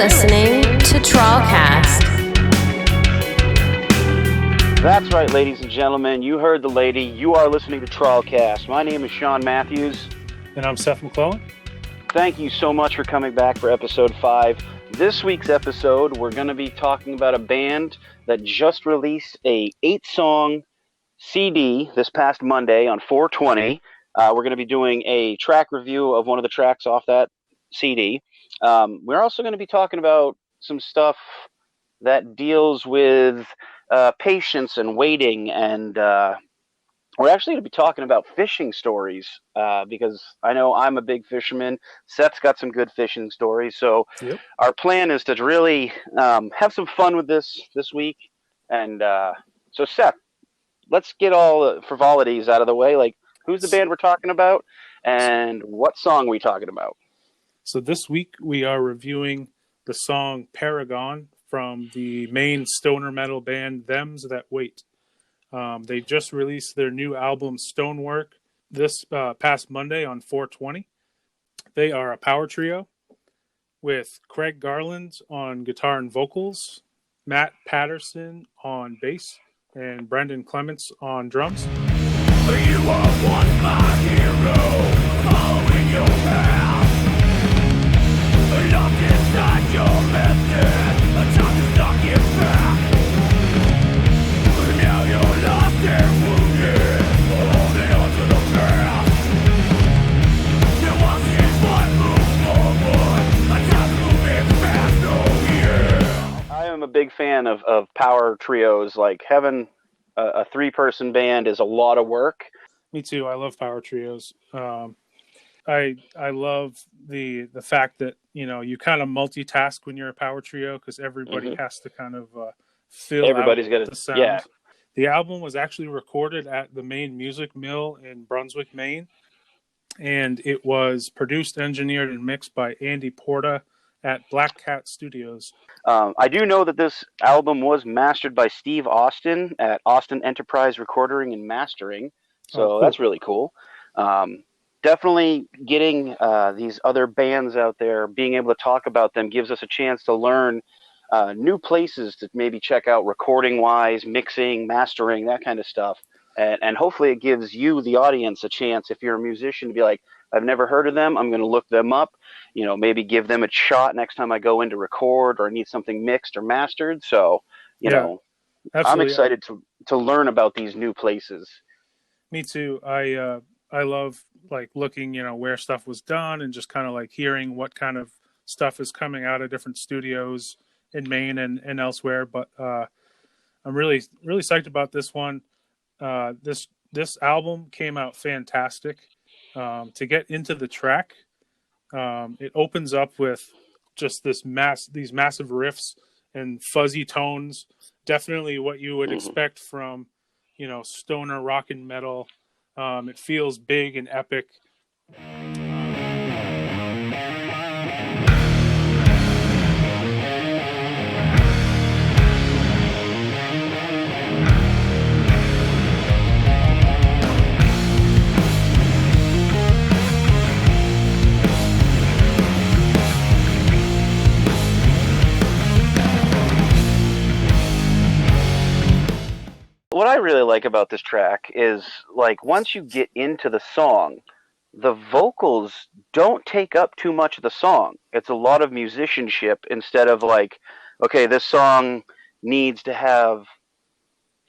listening to TrawlCast. That's right, ladies and gentlemen. You heard the lady. You are listening to TrawlCast. My name is Sean Matthews. And I'm Seth McClellan. Thank you so much for coming back for episode 5. This week's episode, we're going to be talking about a band that just released a 8-song CD this past Monday on 4/20. We're going to be doing a track review of one of the tracks off that CD. We're also going to be talking about some stuff that deals with patience and waiting, and we're actually going to be talking about fishing stories because I know I'm a big fisherman. Seth's got some good fishing stories, so Our plan is to really have some fun with this week. And so, Seth, let's get all the frivolities out of the way. Like, who's the band we're talking about, and what song are we talking about? So this week we are reviewing the song Paragon from the main stoner metal band Thems That Wait. They just released their new album Stonework this past Monday on 4/20. They are a power trio with Craig Garland on guitar and vocals, Matt Patterson on bass, and Brendan Clements on drums. You are once my hero, following your path. Locked inside your method, a time to knock it back. Now you're lost and wounded, holding on to the past. You're watching what moves forward, a time moving fast, oh yeah. I am a big fan of power trios. Like, having a 3-person band is a lot of work. Me too. I love power trios. I love the fact that, you know, you kind of multitask when you're a power trio because everybody has to kind of fill Everybody's out the sound. Yeah. The album was actually recorded at the Maine Music Mill in Brunswick, Maine, and it was produced, engineered, and mixed by Andy Porta at Black Cat Studios. I do know that this album was mastered by Steve Austin at Austin Enterprise Recording and Mastering, so cool. That's really cool. Definitely getting these other bands out there, being able to talk about them gives us a chance to learn new places to maybe check out recording-wise, mixing, mastering, that kind of stuff. And hopefully it gives you, the audience, a chance, if you're a musician, to be like, I've never heard of them, I'm going to look them up, you know, maybe give them a shot next time I go in to record or need something mixed or mastered. So, you know, absolutely. I'm excited to learn about these new places. Me too. I love, like, looking, you know, where stuff was done and just kind of like hearing what kind of stuff is coming out of different studios in Maine and elsewhere. But I'm really, really psyched about this one. This album came out fantastic. To get into the track, it opens up with just these massive riffs and fuzzy tones. Definitely what you would expect from, you know, stoner rock and metal. It feels big and epic. What I really like about this track is, like, once you get into the song, the vocals don't take up too much of the song. It's a lot of musicianship instead of like, okay, this song needs to have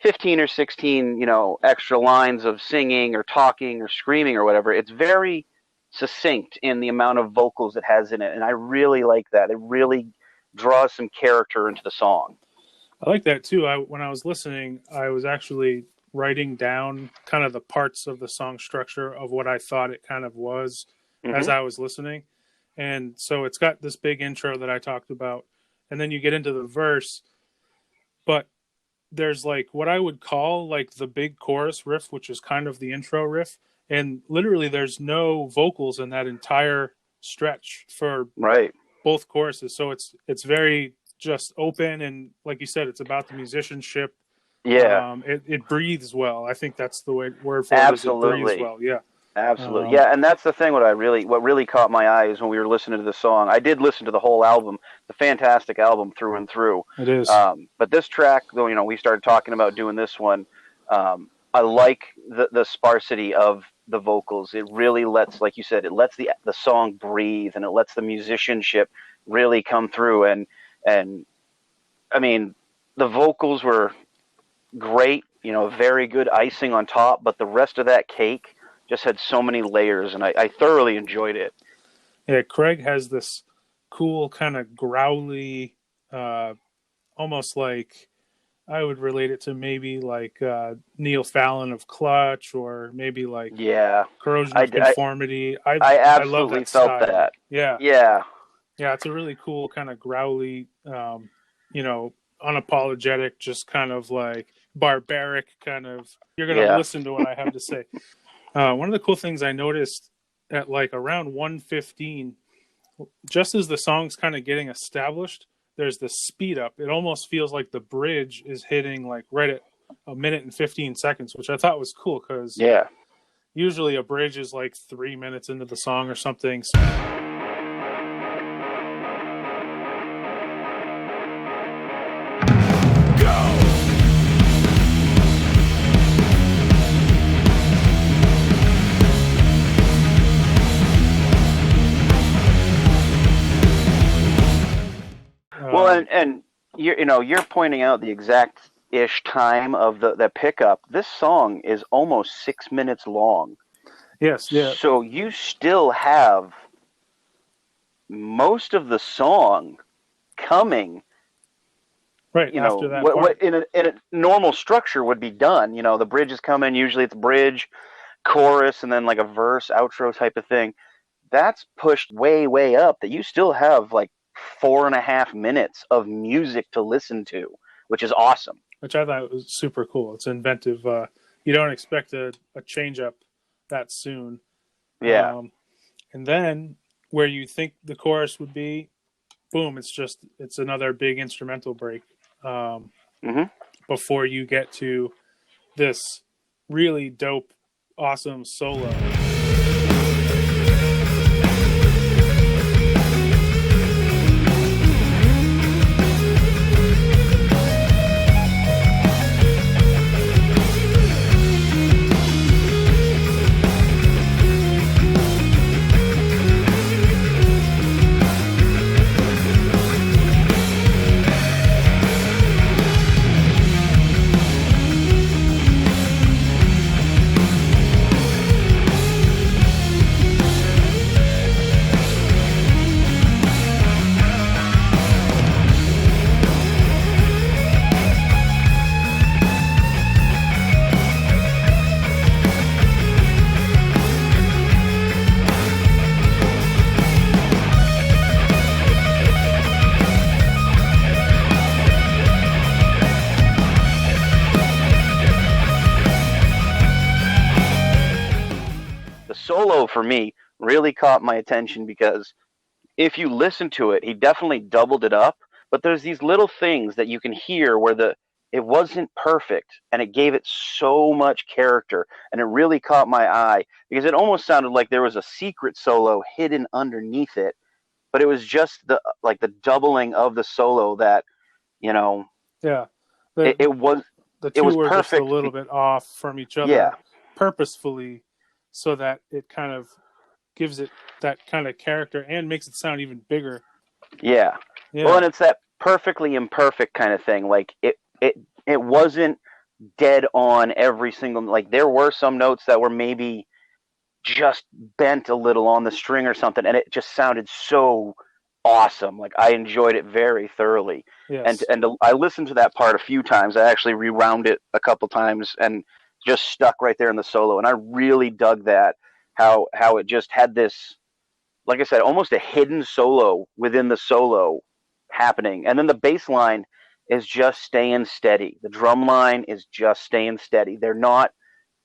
15 or 16, you know, extra lines of singing or talking or screaming or whatever. It's very succinct in the amount of vocals it has in it, and I really like that. It really draws some character into the song. I like that too. When I was listening, I was actually writing down kind of the parts of the song structure of what I thought it kind of was as I was listening. And so it's got this big intro that I talked about, and then you get into the verse, but there's like what I would call like the big chorus riff, which is kind of the intro riff. And literally there's no vocals in that entire stretch for both choruses. So it's very just open, and like you said, it's about the musicianship. It breathes well. I think that's the word for it. Absolutely. It breathes well. Yeah. Absolutely. Yeah, and that's the thing. What really caught my eye is when we were listening to the song. I did listen to the whole album. It's a fantastic album through and through. It is. But this track, though, we started talking about doing this one. I like the sparsity of the vocals. It really lets, like you said, it lets the song breathe, and it lets the musicianship really come through. And I mean, the vocals were great. Very good icing on top, but the rest of that cake just had so many layers, and I thoroughly enjoyed it. Yeah, Craig has this cool kind of growly, almost like I would relate it to maybe like Neil Fallon of Clutch, or maybe like Corrosion of Conformity. I absolutely love that felt style. that. Yeah. Yeah. Yeah, it's a really cool kind of growly, unapologetic, just kind of like barbaric kind of. You're going to listen to what I have to say. One of the cool things I noticed at like around 1:15, just as the song's kind of getting established, there's this speed up. It almost feels like the bridge is hitting like right at 1 minute and 15 seconds, which I thought was cool because usually a bridge is like 3 minutes into the song or something. Well, and you're pointing out the exact-ish time of the pickup. This song is almost 6 minutes long. Yes, yeah. So you still have most of the song coming. Right, after that what in a normal structure would be done. The bridge is coming. Usually it's bridge, chorus, and then like a verse, outro type of thing. That's pushed way, way up that you still have like 4.5 minutes of music to listen to, which is awesome. Which I thought was super cool. It's inventive. You don't expect a change up that soon. Yeah. And then where you think the chorus would be, boom, it's another big instrumental break. Before you get to this really dope, awesome solo. Solo for me really caught my attention because if you listen to it, he definitely doubled it up, but there's these little things that you can hear where it wasn't perfect and it gave it so much character, and it really caught my eye because it almost sounded like there was a secret solo hidden underneath it, but it was just the doubling of the solo that it was the two were perfect. Just a little bit off from each other purposefully, so that it kind of gives it that kind of character and makes it sound even bigger. Yeah. Well, and it's that perfectly imperfect kind of thing. Like it wasn't dead on every single, like there were some notes that were maybe just bent a little on the string or something, and it just sounded so awesome. Like I enjoyed it very thoroughly. Yes. And I listened to that part a few times. I actually rewound it a couple times and just stuck right there in the solo, and I really dug that, how it just had this, like I said, almost a hidden solo within the solo happening, and then the bass line is just staying steady. The drum line is just staying steady. They're not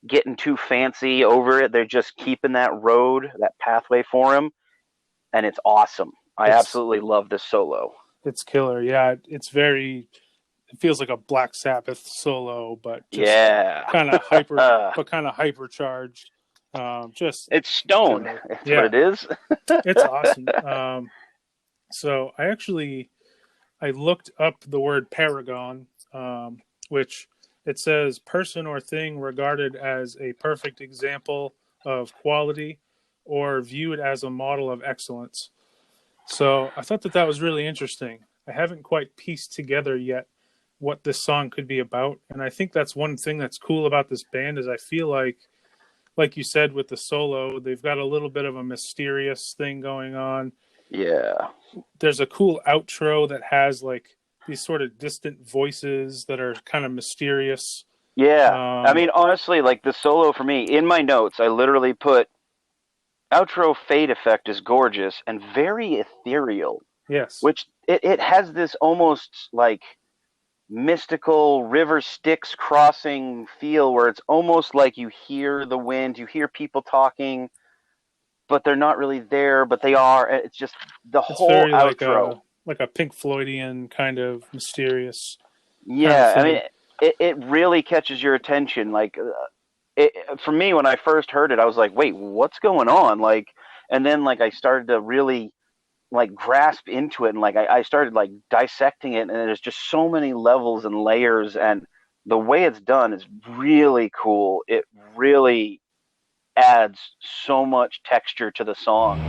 getting too fancy over it. They're just keeping that road, that pathway for him, and it's awesome. I absolutely love this solo. It's killer. Yeah, it feels like a Black Sabbath solo, but just kind of hypercharged. Just It's stone. killer. That's Yeah, what it is. it's awesome. So I looked up the word paragon, which it says person or thing regarded as a perfect example of quality or viewed as a model of excellence. So I thought that was really interesting. I haven't quite pieced together yet what this song could be about. And I think that's one thing that's cool about this band is I feel like you said with the solo, they've got a little bit of a mysterious thing going on. Yeah. There's a cool outro that has like these sort of distant voices that are kind of mysterious. Yeah. I mean, honestly, like the solo for me, in my notes, I literally put outro fade effect is gorgeous and very ethereal. Yes. Which it has this almost like mystical river Styx crossing feel where it's almost like you hear the wind, you hear people talking, but they're not really there, but they are. It's just the whole very outro. Like a Pink Floydian kind of mysterious. Yeah, kind of I mean, it really catches your attention. Like, for me, when I first heard it, I was like, wait, what's going on? Like, and then like I started to really like grasp into it, and like I started like dissecting it, and there's just so many levels and layers, and the way it's done is really cool. It really adds so much texture to the song.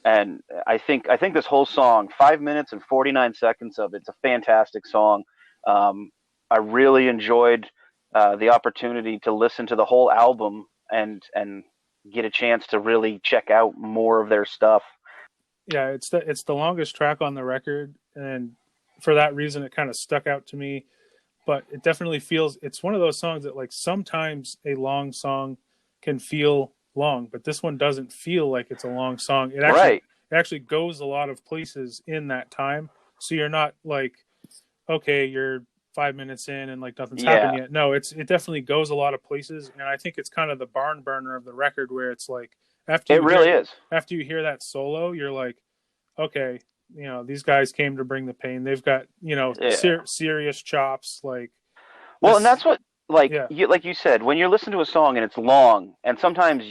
And I think this whole song, 5 minutes and 49 seconds of it's a fantastic song. I really enjoyed the opportunity to listen to the whole album and get a chance to really check out more of their stuff. Yeah, it's the longest track on the record, and for that reason, it kind of stuck out to me. But it definitely feels it's one of those songs that like sometimes a long song can feel long, but this one doesn't feel like it's a long song. It actually goes a lot of places in that time. So you're not like, okay, you're 5 minutes in and like nothing's happened yet. No, it definitely goes a lot of places, and I think it's kind of the barn burner of the record where it's like after you hear that solo, you're like, okay, you know, these guys came to bring the pain. They've got, you know, serious chops. Like, well, and that's what. Like you said, when you're listening to a song and it's long, and sometimes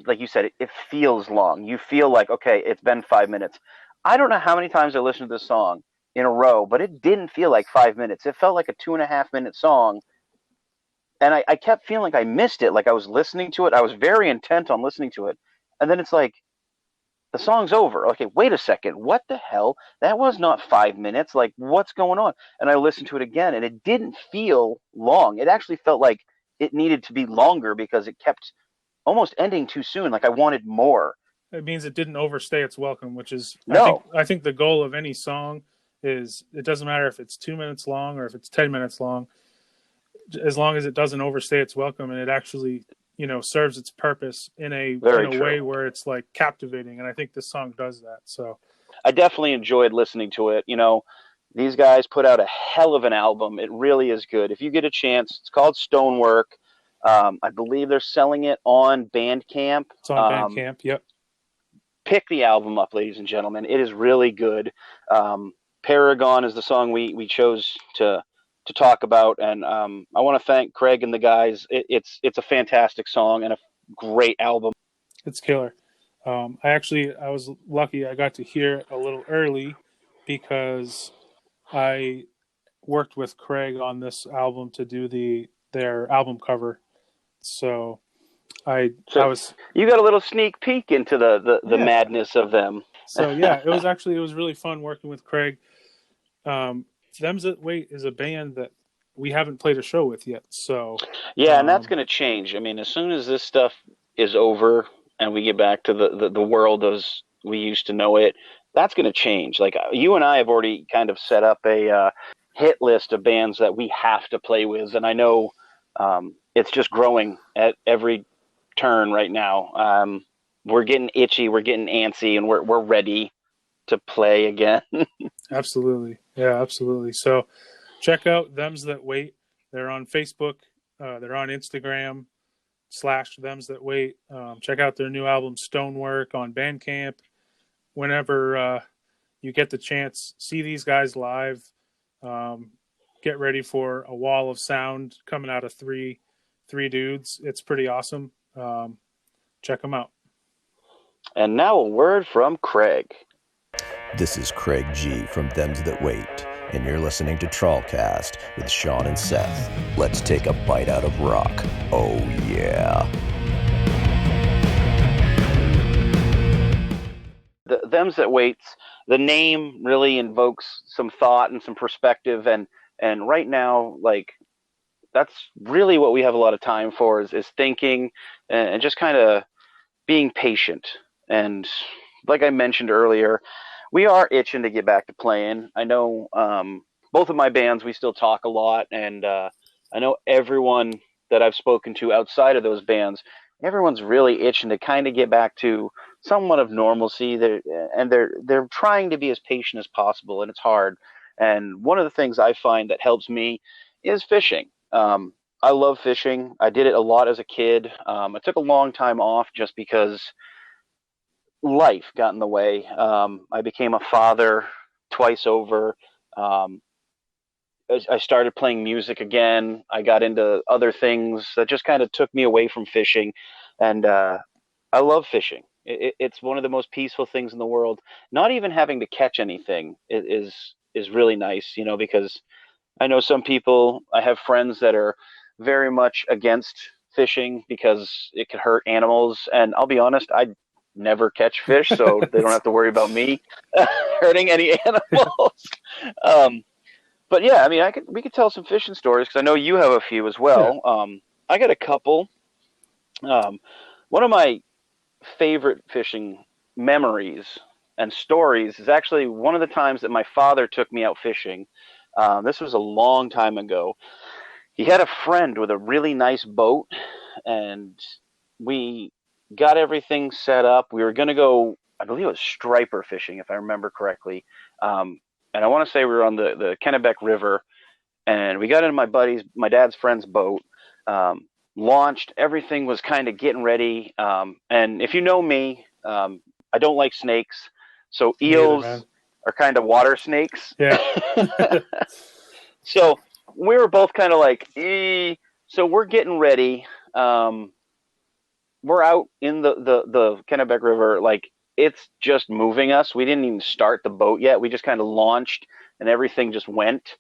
like you said, it feels long. You feel like, okay, it's been 5 minutes. I don't know how many times I listened to this song in a row, but it didn't feel like 5 minutes. It felt like a 2.5 minute song. And I kept feeling like I missed it. Like I was listening to it. I was very intent on listening to it. And then it's like, the song's over. Okay, wait a second. What the hell? That was not 5 minutes. Like, what's going on? And I listened to it again, and it didn't feel long. It actually felt like it needed to be longer because it kept almost ending too soon. Like I wanted more. It means it didn't overstay its welcome, which is, no. I think the goal of any song is it doesn't matter if it's 2 minutes long or if it's 10 minutes long, as long as it doesn't overstay its welcome and it actually, you know, serves its purpose in a way where it's like captivating. And I think this song does that. So I definitely enjoyed listening to it. You know, these guys put out a hell of an album. It really is good. If you get a chance, it's called Stonework. I believe they're selling it on Bandcamp. It's on Bandcamp. Yep. Pick the album up, ladies and gentlemen. It is really good. Paragon is the song we chose to talk about, and I want to thank Craig and the guys. It's a fantastic song and a great album. It's killer. I was lucky. I got to hear it a little early because I worked with Craig on this album to do their album cover. So you got a little sneak peek into the madness of them. So yeah, it was really fun working with Craig. Them's That Wait is a band that we haven't played a show with yet. So yeah, and that's going to change. I mean, as soon as this stuff is over and we get back to the world as we used to know it, that's going to change. Like you and I have already kind of set up a hit list of bands that we have to play with, and I know it's just growing at every turn right now. We're getting itchy, we're getting antsy, and we're ready to play again. Absolutely. Yeah, absolutely. So check out Thems That Wait. They're on Facebook. They're on Instagram / Thems That Wait. Check out their new album Stonework on Bandcamp. Whenever you get the chance, see these guys live. Get ready for a wall of sound coming out of three dudes. It's pretty awesome. Check them out. And now a word from Craig. This is Craig G from Thems That Wait, and you're listening to TrawlCast with Sean and Seth. Let's take a bite out of rock. Oh yeah. The Thems That Waits, the name really invokes some thought and some perspective, and right now, like, that's really what we have a lot of time for is thinking and just kind of being patient. And like I mentioned earlier, we are itching to get back to playing. I know both of my bands, we still talk a lot, and I know everyone that I've spoken to outside of those bands, everyone's really itching to kind of get back to somewhat of normalcy. They're trying to be as patient as possible, and it's hard. And one of the things I find that helps me is fishing. I love fishing. I did it a lot as a kid. I took a long time off just because life got in the way. I became a father twice over. I started playing music again. I got into other things that just kind of took me away from fishing. And I love fishing. It's one of the most peaceful things in the world. Not even having to catch anything is really nice, because I know some people, I have friends that are very much against fishing because it could hurt animals. And I'll be honest, I never catch fish, so they don't have to worry about me hurting any animals. But yeah, I mean, we could tell some fishing stories because I know you have a few as well. Yeah. I got a couple. One of my favorite fishing memories and stories is actually one of the times that my father took me out fishing. This was a long time ago. He had a friend with a really nice boat, and we got everything set up. We were going to go, I believe it was striper fishing, if I remember correctly. And I want to say we were on the Kennebec River, and we got in my dad's friend's boat, launched, everything was kind of getting ready. And if you know me, I don't like snakes. So eels are kind of water snakes. Yeah. So we were both kind of like, so we're getting ready. We're out in the Kennebec River, like it's just moving us. We didn't even start the boat yet. We just kind of launched and everything just went.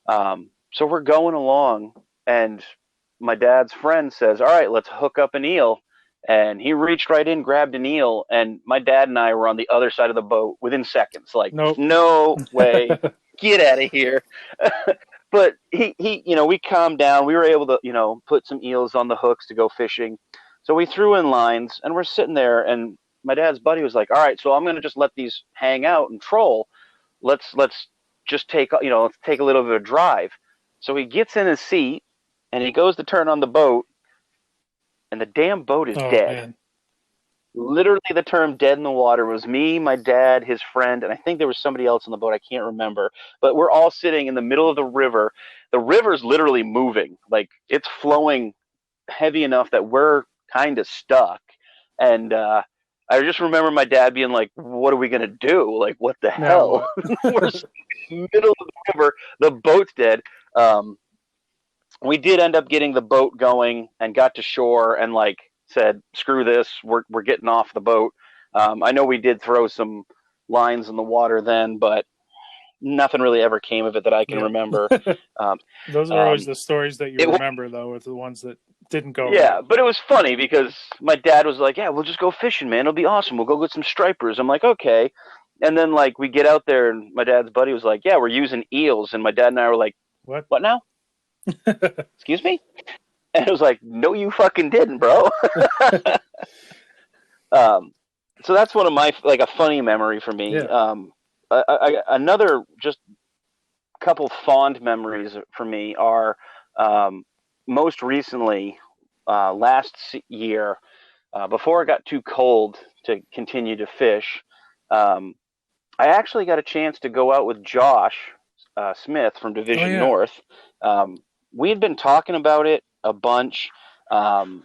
So we're going along, and my dad's friend says, all right, let's hook up an eel. And he reached right in, grabbed an eel, and my dad and I were on the other side of the boat within seconds. Like, nope. No way, get out of here. But he, we calmed down. We were able to, put some eels on the hooks to go fishing. So we threw in lines, and we're sitting there, and my dad's buddy was like, all right, so I'm going to just let these hang out and troll. Let's just take, let's take a little bit of a drive. So he gets in his seat, and he goes to turn on the boat, and the damn boat is dead. Man. Literally, the term dead in the water was me, my dad, his friend, and I think there was somebody else on the boat. I can't remember. But we're all sitting in the middle of the river. The river's literally moving. Like, it's flowing heavy enough that we're kind of stuck. And I just remember my dad being like, what are we going to do? Like, what the hell? We're in the middle of the river. The boat's dead. We did end up getting the boat going and got to shore and said, screw this, we're getting off the boat. I know we did throw some lines in the water then, but nothing really ever came of it that I can remember. Those are always the stories that you remember, though, with the ones that didn't go. Yeah, right. But it was funny because my dad was like, yeah, we'll just go fishing, man. It'll be awesome. We'll go get some stripers. I'm like, okay. And then we get out there and my dad's buddy was like, yeah, we're using eels. And my dad and I were like, what now? Excuse me? And it was like, no, you fucking didn't, bro. So so that's one of my, like, a funny memory for me. Yeah. Another just couple fond memories for me are, most recently, year, before it got too cold to continue to fish, I actually got a chance to go out with Josh Smith from Division yeah. North. We had been talking about it a bunch, and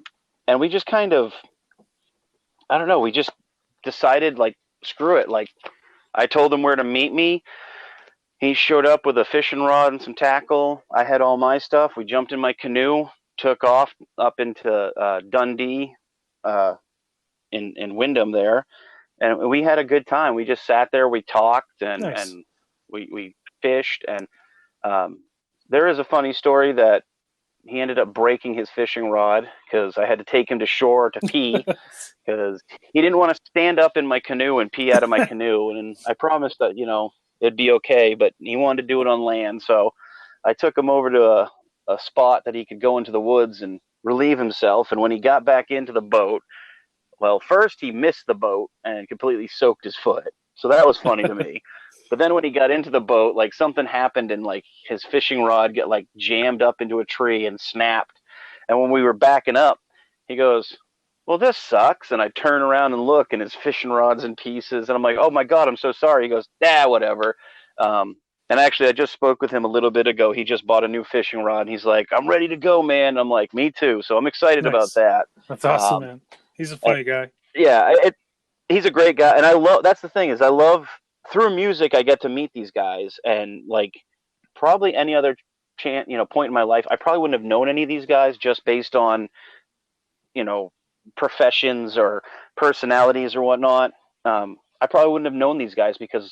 we just kind of, I don't know, we just decided, like, screw it. Like, I told him where to meet me. He showed up with a fishing rod and some tackle. I had all my stuff. We jumped in my canoe, took off up into Dundee, in Wyndham there, and we had a good time. We just sat there, we talked, and Nice. and we fished. And there is a funny story that he ended up breaking his fishing rod because I had to take him to shore to pee because he didn't want to stand up in my canoe and pee out of my canoe. And I promised that, it'd be okay, but he wanted to do it on land. So I took him over to a spot that he could go into the woods and relieve himself. And when he got back into the boat, well, first he missed the boat and completely soaked his foot. So that was funny to me. But then when he got into the boat, like, something happened and, like, his fishing rod got, like, jammed up into a tree and snapped. And when we were backing up, he goes, well, this sucks. And I turn around and look, and his fishing rod's in pieces. And I'm like, oh my God, I'm so sorry. He goes, whatever. And actually, I just spoke with him a little bit ago. He just bought a new fishing rod. And he's like, I'm ready to go, man. I'm like, me too. So I'm excited about that. That's awesome, man. He's a funny guy. Yeah, he's a great guy. And that's the thing is, I love, through music, I get to meet these guys. And, like, probably any other point in my life, I probably wouldn't have known any of these guys just based on, professions or personalities or whatnot. I probably wouldn't have known these guys because,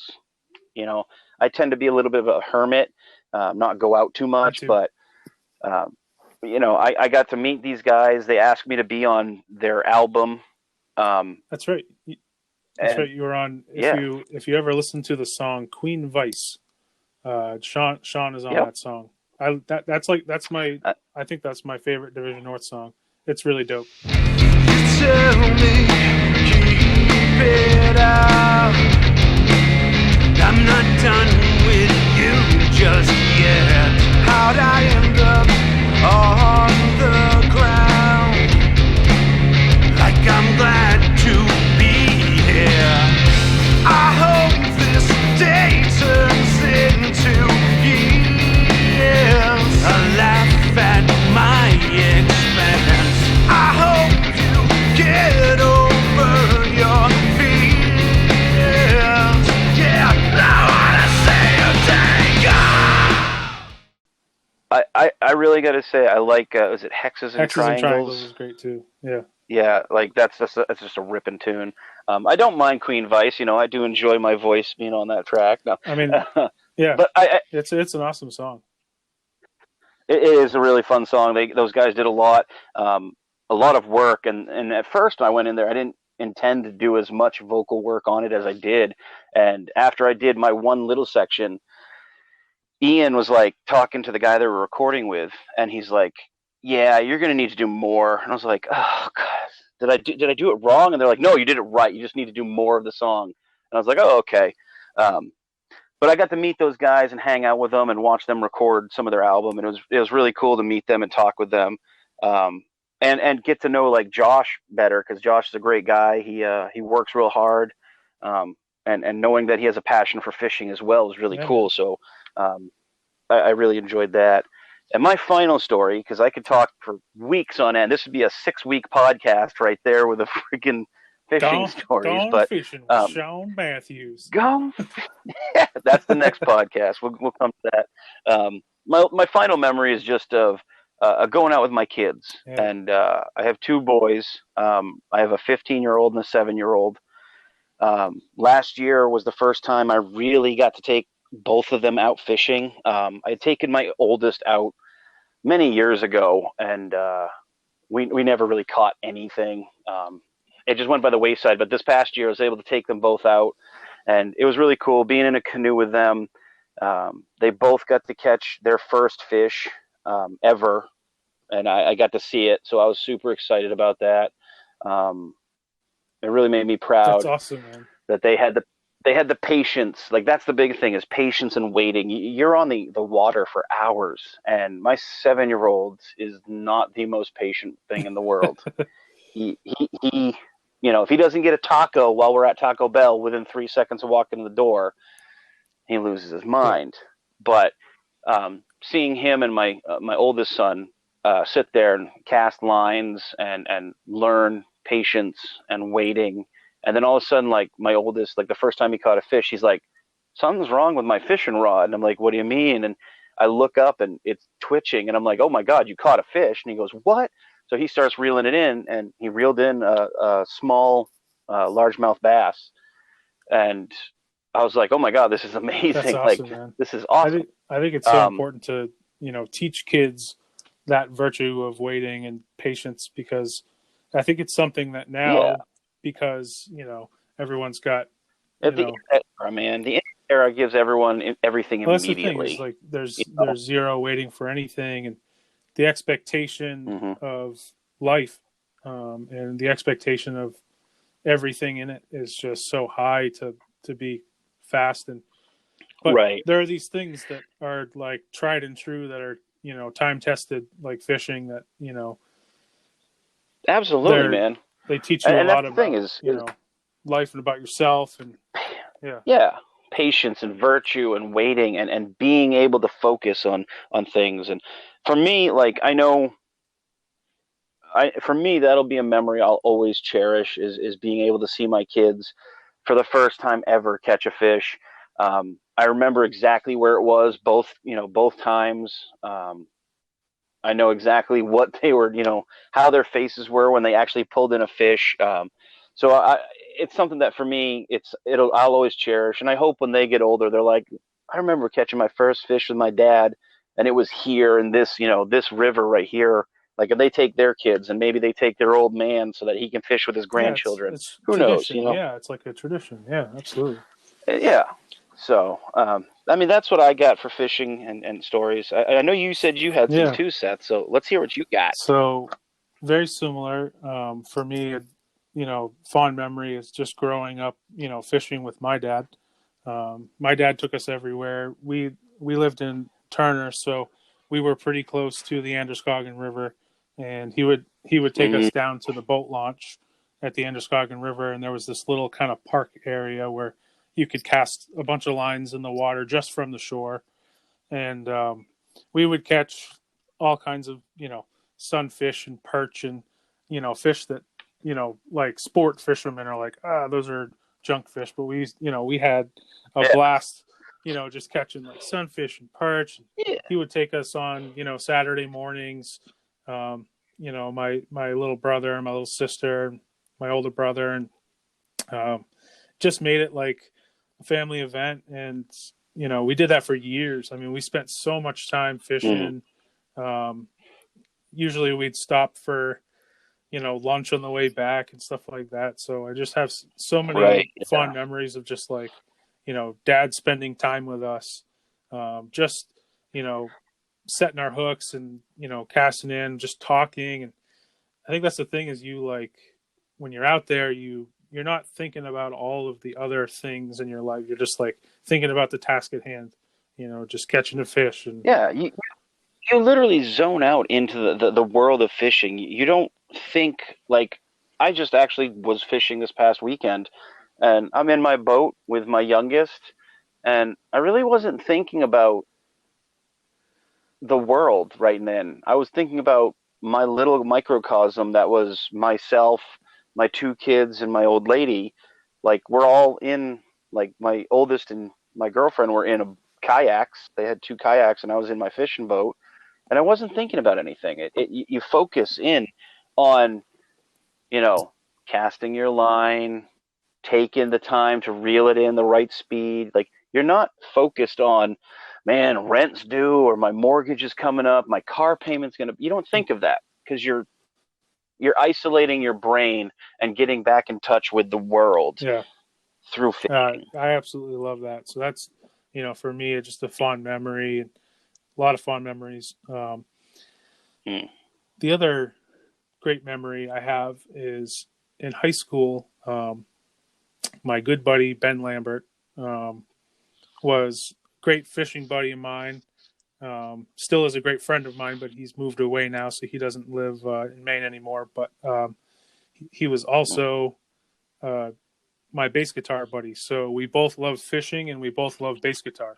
I tend to be a little bit of a hermit, not go out too much, but, I got to meet these guys. They asked me to be on their album. That's right. That's right. You were on. If you ever listen to the song Queen Vice, Sean is on that song. I think that's my favorite Division North song. It's really dope. Tell me, keep it up. I'm not done with you just yet. How'd I end up on the ground? Like I'm glad to be here. I hope this day turns into years. A laugh at my expense. I hope you get over your fears. Yeah, I wanna say a dang. I really got to say, I like, is it Hexes and Triangles? Hexes and Triangles is great too. Yeah. Yeah, like, that's just a ripping tune. I don't mind Queen Vice. I do enjoy my voice being on that track. No. I mean, yeah, but it's an awesome song. It is a really fun song. Those guys did a lot of work, and at first when I went in there, I didn't intend to do as much vocal work on it as I did. And after I did my one little section, Ian was, like, talking to the guy they were recording with, and he's like, yeah, you're going to need to do more. And I was like, oh, God, did I do it wrong? And they're like, no, you did it right. You just need to do more of the song. And I was like, oh, okay. But I got to meet those guys and hang out with them and watch them record some of their album. And it was really cool to meet them and talk with them. And get to know, like, Josh better, because Josh is a great guy. He works real hard. And knowing that he has a passion for fishing as well is really cool. So I really enjoyed that. And my final story, because I could talk for weeks on end, this would be a 6-week podcast right there with a freaking fishing stories. But fishing with Sean Matthews. That's the next podcast. We'll come to that. My final memory is just of going out with my kids. Yeah. And I have 2 boys. I have a 15-year-old and a 7-year-old. Last year was the first time I really got to take both of them out fishing. I had taken my oldest out many years ago, and we never really caught anything. It just went by the wayside. But this past year, I was able to take them both out, and it was really cool being in a canoe with them. They both got to catch their first fish ever, and I got to see it, so I was super excited about that. it really made me That's proud awesome, man. that they had the patience. Like, that's the big thing, is patience and waiting. You're on the water for hours, and my 7-year-old is not the most patient thing in the world. he if he doesn't get a taco while we're at Taco Bell within 3 seconds of walking in the door, he loses his mind. Yeah. But seeing him and my oldest son sit there and cast lines and learn patience and waiting, and then all of a sudden, like, my oldest, like, the first time he caught a fish, he's like, something's wrong with my fishing rod. And I'm like, what do you mean? And I look up and it's twitching, and I'm like, oh my God, you caught a fish. And he goes, what? So he starts reeling it in, and he reeled in a small largemouth bass. And I was like, oh my God, this is amazing. That's awesome, like, man. This is awesome. I think it's so important to, teach kids that virtue of waiting and patience, because I think it's something that now, because, everyone's got, the era, man, the era gives everyone everything immediately. That's the thing, is like there's zero waiting for anything, and the expectation of life and the expectation of everything in it is just so high to be fast. But there are these things that are like tried and true, that are, time tested, like fishing, that, absolutely, man. They teach you a lot about, thing is, life and about yourself, and patience and virtue and waiting and being able to focus on things. And for me, like, for me, that'll be a memory I'll always cherish, is being able to see my kids for the first time ever catch a fish. I remember exactly where it was, both times. I know exactly what they were, how their faces were when they actually pulled in a fish. So it's something that for me, I'll always cherish. And I hope when they get older, they're like, I remember catching my first fish with my dad, and it was here in this, this river right here. Like, if they take their kids, and maybe they take their old man so that he can fish with his grandchildren. It's who tradition. knows? Yeah, it's like a tradition. Yeah, absolutely. Yeah. So, that's what I got for fishing and stories. I know you said you had some too, Seth. So let's hear what you got. So, very similar. For me, fond memory is just growing up, fishing with my dad. My dad took us everywhere. We lived in Turner, so we were pretty close to the Androscoggin River, and he would take us down to the boat launch at the Androscoggin River, and there was this little kind of park area where you could cast a bunch of lines in the water just from the shore, and we would catch all kinds of sunfish and perch, and fish that like sport fishermen are like, those are junk fish, but we had a blast, just catching like sunfish and perch. He would take us on Saturday mornings, my little brother and my little sister, my older brother, and just made it like a family event. And we did that for years. I mean, we spent so much time fishing. Usually we'd stop for lunch on the way back and stuff like that. So I just have so many fond memories of just like dad spending time with us, just setting our hooks and casting in, just talking. And I think that's the thing, is you, like, when you're out there, you're not thinking about all of the other things in your life. You're just like thinking about the task at hand, just catching a fish. And you literally zone out into the world of fishing. You don't think, like, I just actually was fishing this past weekend, and I'm in my boat with my youngest, and I really wasn't thinking about the world right then. I was thinking about my little microcosm that was myself, my 2 kids, and my old lady. Like, we're all in, like, my oldest and my girlfriend were in kayaks. They had 2 kayaks, and I was in my fishing boat, and I wasn't thinking about anything. You focus in on, casting your line, taking the time to reel it in the right speed. Like, you're not focused on, man, rent's due, or my mortgage is coming up, my car payment's you don't think of that, because you're isolating your brain and getting back in touch with the world through fishing. I absolutely love that. So that's, for me, it's just a fond memory, and a lot of fond memories. The other great memory I have is in high school, my good buddy Ben Lambert was a great fishing buddy of mine. Still is a great friend of mine, but he's moved away now, so he doesn't live in Maine anymore. But he was also my bass guitar buddy. So we both loved fishing and we both loved bass guitar.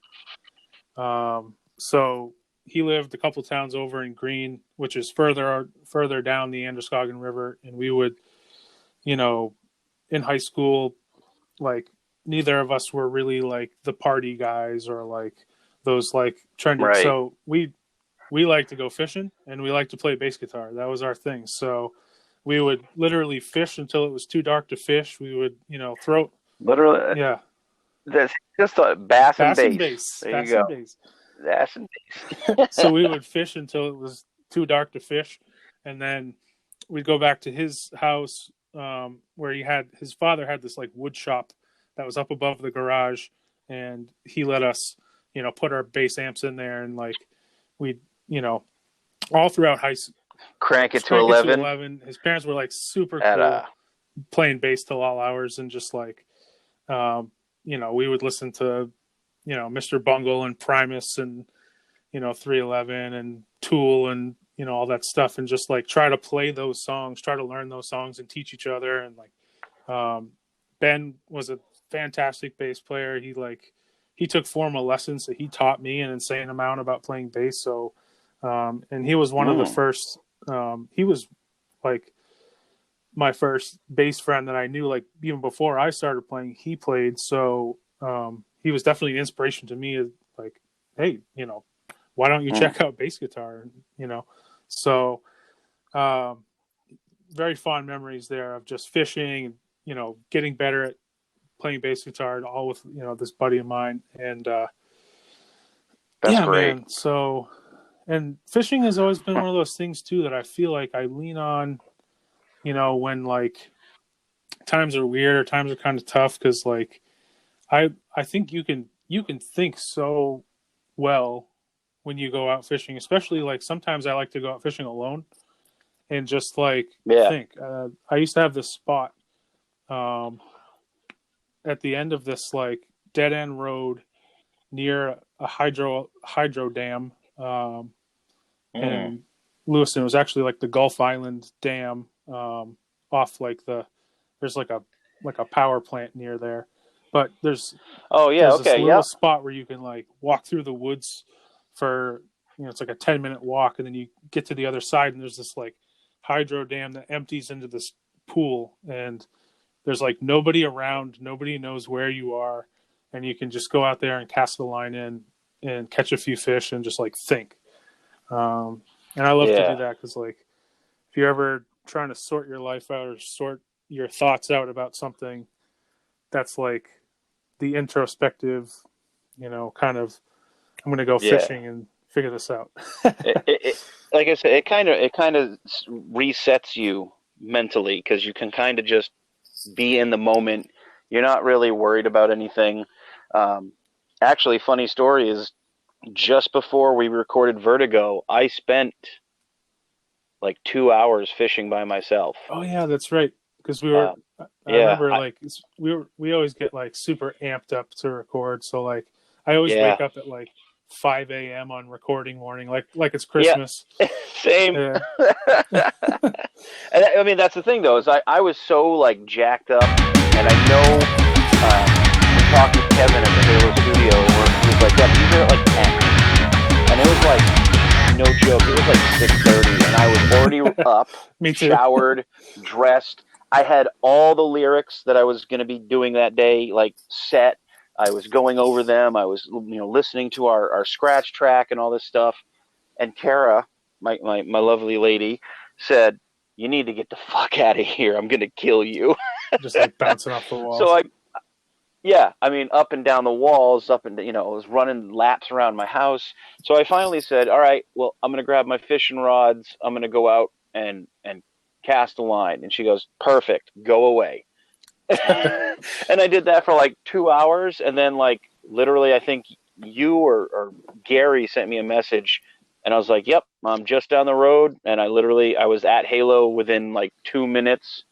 So he lived a couple towns over in Greene, which is further down the Androscoggin River. And we would, you know, in high school, like neither of us were really like the party guys or like those like trendy. Right. So we like to go fishing and we like to play bass guitar. That was our thing. So we would literally fish until it was too dark to fish. We would, you know, throw. Literally. Yeah. That's just a bass and bass. Bass. There Bass you go. and bass. Bass and bass. So we would fish until it was too dark to fish. And then we'd go back to his house where his father had this like wood shop that was up above the garage. And he let us, you know, put our bass amps in there. And like we'd, you know, all throughout high school. Crank it to 11. His parents were like super cool, playing bass till all hours, and just like, you know, we would listen to, you know, Mr. Bungle and Primus and, you know, 311 and Tool and, you know, all that stuff, and just like try to play those songs, try to learn those songs and teach each other. And like, Ben was a fantastic bass player. He took formal lessons, so he taught me an insane amount about playing bass. So, and he was one of the first. He was like my first bass friend that I knew, like even before I started playing, he played. So he was definitely an inspiration to me. Like, hey, you know, why don't you check out bass guitar? You know, so very fond memories there of just fishing, you know, getting better at playing bass guitar, and all with, you know, this buddy of mine. And That's yeah, great. man. So. And fishing has always been one of those things too that I feel like I lean on, you know, when like times are weird or times are kind of tough, because like I think you can think so well when you go out fishing, especially like sometimes I like to go out fishing alone and just like think. I used to have this spot at the end of this like dead end road near a hydro dam. And Lewiston. It was actually like the Gulf Island Dam off like there's like a power plant near there, but there's this little spot where you can like walk through the woods for, you know, it's like a 10-minute walk, and then you get to the other side and there's this like hydro dam that empties into this pool, and there's like nobody around, nobody knows where you are, and you can just go out there and cast the line in and catch a few fish and just like think. And I love to do that, because like if you're ever trying to sort your life out or sort your thoughts out about something, that's like the introspective, you know, kind of, I'm going to go fishing and figure this out. Like I said, it kind of resets you mentally, because you can kind of just be in the moment. You're not really worried about anything. Actually, funny story is, just before we recorded Vertigo, I spent like 2 hours fishing by myself. Oh yeah, that's right. Because we were, I remember like we always get like super amped up to record. So like I always wake up at like 5 a.m. on recording morning, like it's Christmas. Yeah. Same. Yeah. And I mean, that's the thing though, is I was so like jacked up, and I know we talked with Kevin at the Halo studio where he was like, yeah, these are at like 10. And it was like, no joke, it was like 6:30, and I was already up, showered, dressed. I had all the lyrics that I was going to be doing that day, like, set. I was going over them. I was, you know, listening to our scratch track and all this stuff. And Kara, my lovely lady, said, "You need to get the fuck out of here. I'm going to kill you." Just like bouncing off the walls. So I mean, up and down the walls, I was running laps around my house. So I finally said, all right, well, I'm going to grab my fishing rods. I'm going to go out and cast a line. And she goes, perfect, go away. And I did that for like 2 hours. And then like literally, I think you or Gary sent me a message, and I was like, yep, I'm just down the road. And I was at Halo within like 2 minutes.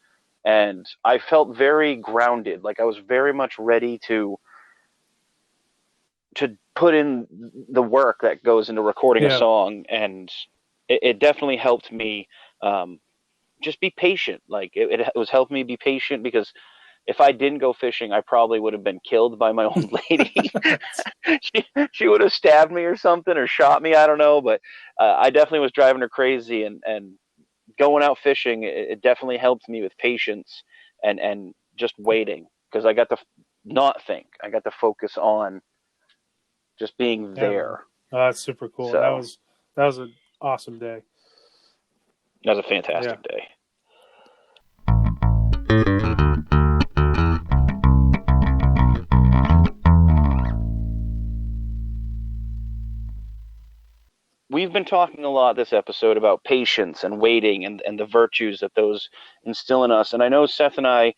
and I felt very grounded. Like I was very much ready to put in the work that goes into recording a song, and it definitely helped me just be patient. Like it was helping me be patient, because if I didn't go fishing, I probably would have been killed by my old lady. she would have stabbed me or something, or shot me. I don't know, but I definitely was driving her crazy, and going out fishing, it definitely helped me with patience and just waiting, because I got to not think. I got to focus on just being there. Oh, that's super cool. So, that was an awesome day. That was a fantastic day. We've been talking a lot this episode about patience and waiting and the virtues that those instill in us. And I know Seth and I,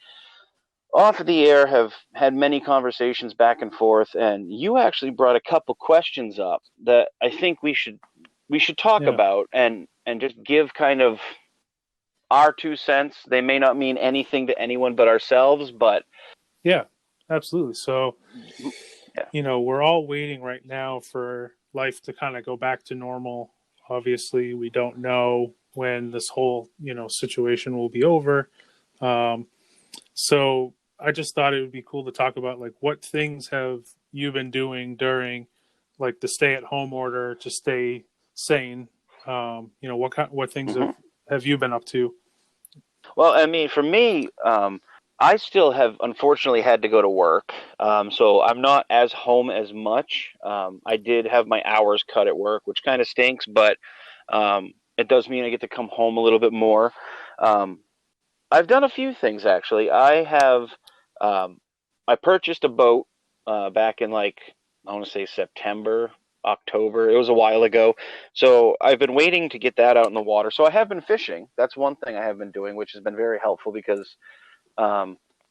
off of the air, have had many conversations back and forth, and you actually brought a couple questions up that I think we should talk about and just give kind of our 2 cents. They may not mean anything to anyone but ourselves, but yeah, absolutely. So, we're all waiting right now for life to kind of go back to normal. Obviously, we don't know when this whole, situation will be over. So I just thought it would be cool to talk about, like, what things have you been doing during, like, the stay-at-home order to stay sane? What things have you been up to? Well, I mean, for me, I still have unfortunately had to go to work, so I'm not as home as much. I did have my hours cut at work, which kind of stinks, but it does mean I get to come home a little bit more. I've done a few things, actually. I purchased a boat back in, I want to say September, October. It was a while ago. So I've been waiting to get that out in the water. So I have been fishing. That's one thing I have been doing, which has been very helpful, because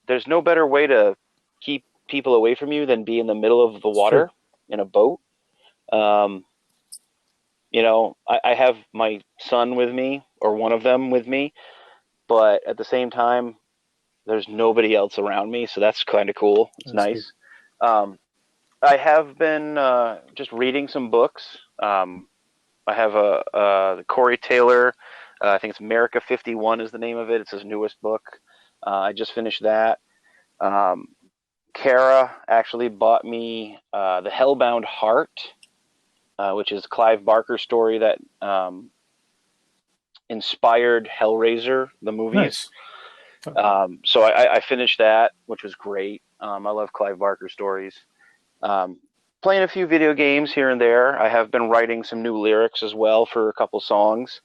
there's no better way to keep people away from you than be in the middle of the water in a boat. I have my son with me, or one of them with me, but at the same time, there's nobody else around me, so that's kind of cool. It's nice. I have been just reading some books. I have the Corey Taylor, I think it's America 51 is the name of it. It's his newest book. I just finished that. Kara actually bought me The Hellbound Heart, which is Clive Barker's story that inspired Hellraiser, the movies. Nice. So I finished that, which was great. I love Clive Barker stories. Playing a few video games here and there. I have been writing some new lyrics as well for a couple songs.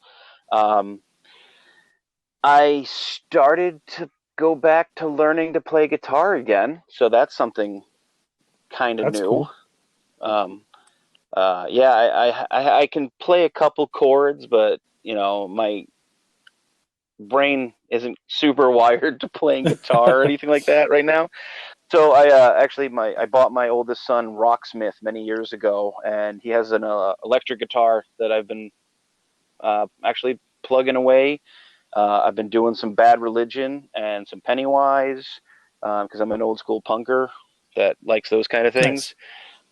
I started to go back to learning to play guitar again, so that's something kind of new. Cool. I can play a couple chords, but my brain isn't super wired to playing guitar or anything like that right now. So I bought my oldest son Rocksmith many years ago, and he has an electric guitar that I've been actually plugging away. I've been doing some Bad Religion and some Pennywise, because I'm an old school punker that likes those kind of things.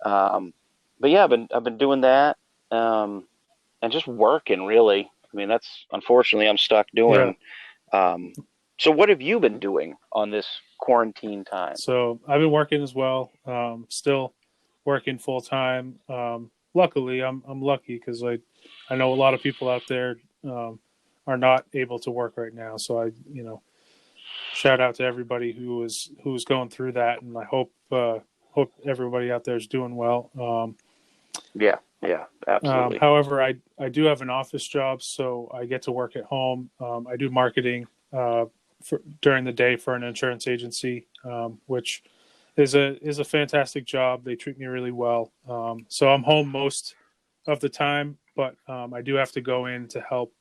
Nice. But yeah, I've been doing that, and just working, really. I mean, that's unfortunately I'm stuck doing. Yeah. So what have you been doing on this quarantine time? So I've been working as well. Still working full time. Luckily, I'm lucky, because I know a lot of people out there are not able to work right now. So I shout out to everybody who was going through that, and I hope everybody out there is doing well. Yeah, absolutely. However, I do have an office job, so I get to work at home. I do marketing during the day for an insurance agency, which is a fantastic job. They treat me really well. So I'm home most of the time, but I do have to go in to help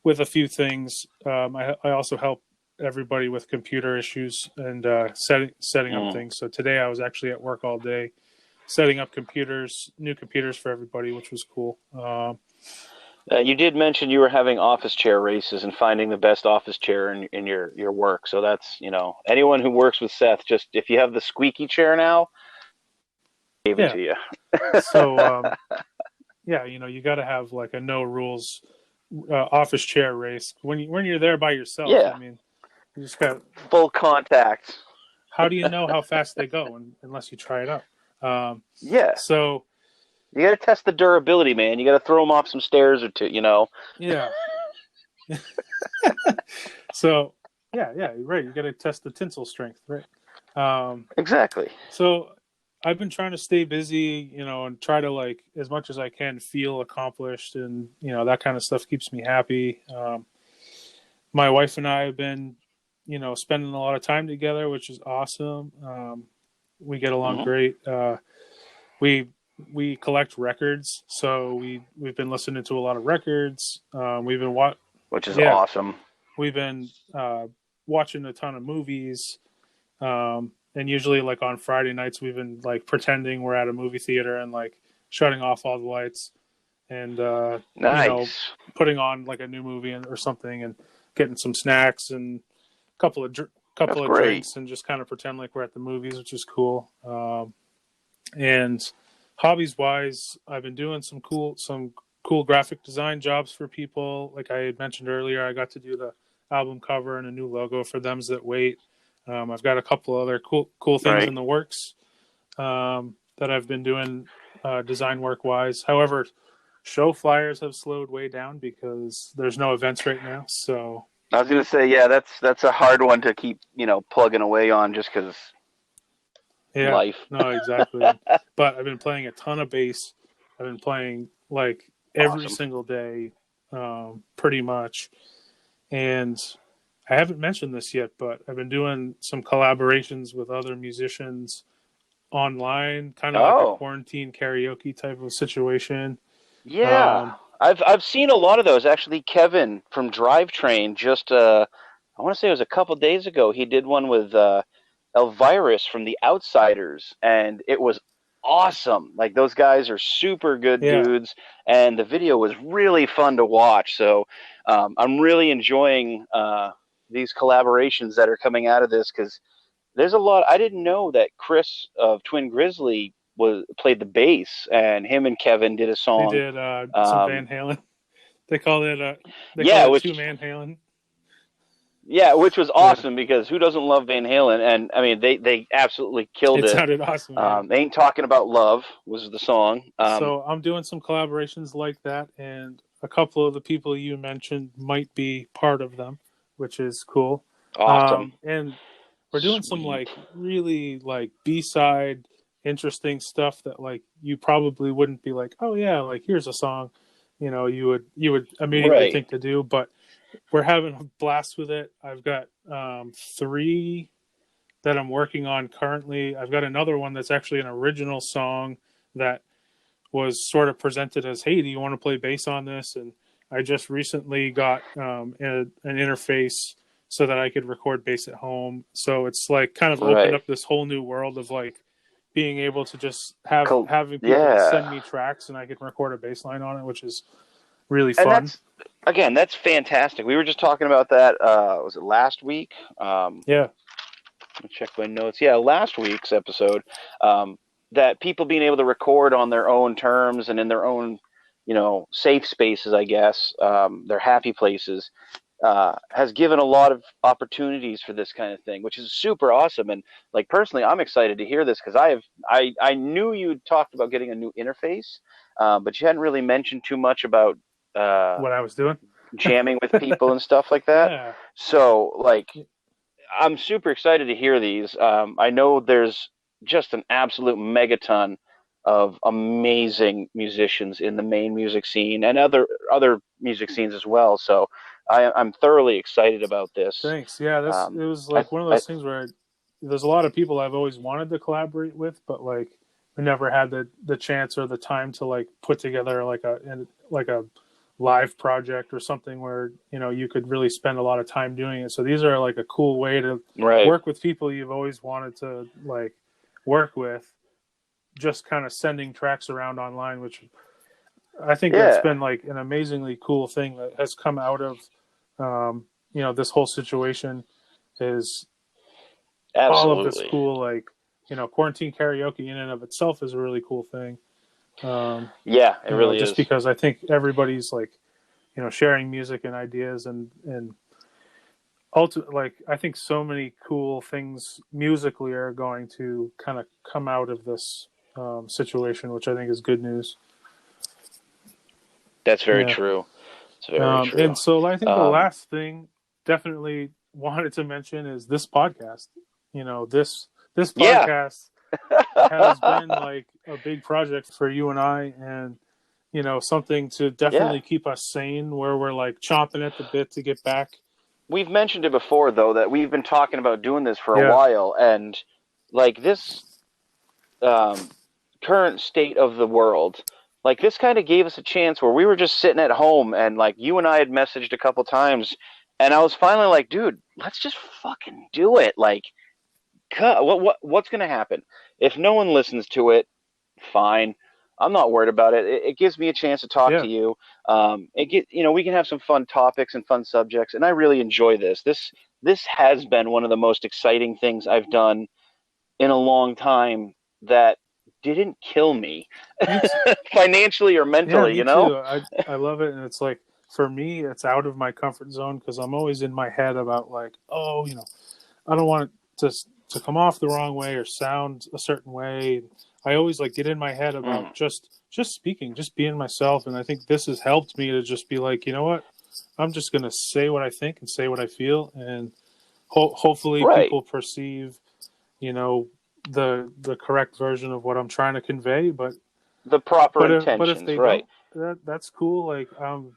with a few things. I also help everybody with computer issues and setting up things. So today I was actually at work all day, setting up new computers for everybody, which was cool. You did mention you were having office chair races and finding the best office chair in your work. So that's, anyone who works with Seth, just if you have the squeaky chair now, gave it Yeah. to you. So, yeah, you got to have like a no rules office chair race when you're there by yourself. Yeah. I mean, you just got Full contact. how do you know how fast they go unless you try it out? Yeah. So You got to test the durability, man. You got to throw them off some stairs or two, yeah. So yeah, right. You got to test the tensile strength, right? Exactly. So I've been trying to stay busy, and try to like as much as I can feel accomplished, and that kind of stuff keeps me happy. My wife and I have been, spending a lot of time together, which is awesome. We get along great. We collect records, so we've been listening to a lot of records. We've been which is awesome. We've been watching a ton of movies. And usually, like on Friday nights, we've been like pretending we're at a movie theater and like shutting off all the lights and Nice. putting on like a new movie or something, and getting some snacks and a couple of drinks, and just kind of pretend like we're at the movies, which is cool. And hobbies wise, I've been doing some cool graphic design jobs for people. Like I had mentioned earlier, I got to do the album cover and a new logo for Thems That Wait. I've got a couple other cool things in the works that I've been doing design work wise. However, show flyers have slowed way down because there's no events right now. So I was gonna say, yeah, that's a hard one to keep plugging away on just because life. No, exactly. But I've been playing a ton of bass. I've been playing like every single day, pretty much, and I haven't mentioned this yet, but I've been doing some collaborations with other musicians online, kind of like a quarantine karaoke type of situation. Yeah, I've seen a lot of those. Actually, Kevin from Drivetrain just I want to say it was a couple days ago. He did one with Elvirus from The Outsiders, and it was awesome. Like those guys are super good dudes, and the video was really fun to watch. So I'm really enjoying these collaborations that are coming out of this, because there's a lot. I didn't know that Chris of Twin Grizzly played the bass, and him and Kevin did a song. They did some Van Halen. They called it two-man Halen. Yeah, which was awesome because who doesn't love Van Halen? And I mean, they absolutely killed it. It sounded awesome. Ain't Talking About Love was the song. So I'm doing some collaborations like that, and a couple of the people you mentioned might be part of them, which is cool. Awesome. And we're doing some like really like B-side interesting stuff that like you probably wouldn't be like, oh yeah, like here's a song, you would immediately think to do, but we're having a blast with it. I've got 3 that I'm working on currently. I've got another one that's actually an original song that was sort of presented as, hey, do you want to play bass on this? And I just recently got an interface so that I could record bass at home. So it's like kind of opened up this whole new world of like being able to just having people send me tracks and I can record a bass line on it, which is really fun. And that's fantastic. We were just talking about that. Was it last week? Let me check my notes. Yeah, last week's episode. That people being able to record on their own terms and in their own, safe spaces, I guess, their happy places, has given a lot of opportunities for this kind of thing, which is super awesome. And like personally, I'm excited to hear this because I knew you talked about getting a new interface, but you hadn't really mentioned too much about what I was doing, jamming with people and stuff like that. Yeah. So like, I'm super excited to hear these. I know there's just an absolute megaton of amazing musicians in the main music scene and other music scenes as well. So I'm thoroughly excited about this. Thanks. Yeah, it was like one of those things where there's a lot of people I've always wanted to collaborate with, but like we never had the chance or the time to like put together like a live project or something where you could really spend a lot of time doing it. So these are like a cool way to work with people you've always wanted to like work with, just kind of sending tracks around online, which I think that's been like an amazingly cool thing that has come out of, this whole situation is all of this Absolutely. cool, like, quarantine karaoke in and of itself is a really cool thing. Yeah, it really just is. because I think everybody's like, sharing music and ideas and like, I think so many cool things musically are going to kind of come out of this situation, which I think is good news. That's very true. It's very true. And so I think the last thing definitely wanted to mention is this podcast. This podcast has been like a big project for you and I, and something to definitely keep us sane, where we're like chomping at the bit to get back. We've mentioned it before, though, that we've been talking about doing this for a while, and like this current state of the world, like this kind of gave us a chance where we were just sitting at home, and like you and I had messaged a couple times, and I was finally like, dude, let's just fucking do it. Like, what's going to happen? If no one listens to it, fine. I'm not worried about it. It gives me a chance to talk to you. We can have some fun topics and fun subjects, and I really enjoy this. This has been one of the most exciting things I've done in a long time that didn't kill me financially or mentally. Too. I love it, and it's like, for me, it's out of my comfort zone because I'm always in my head about like, I don't want it to come off the wrong way or sound a certain way. I always like get in my head about just speaking, just being myself. And I think this has helped me to just be like, you know what, I'm just going to say what I think and say what I feel. And hopefully people perceive, the correct version of what I'm trying to convey, but the proper intentions, but if they don't, that's cool. Like, I'm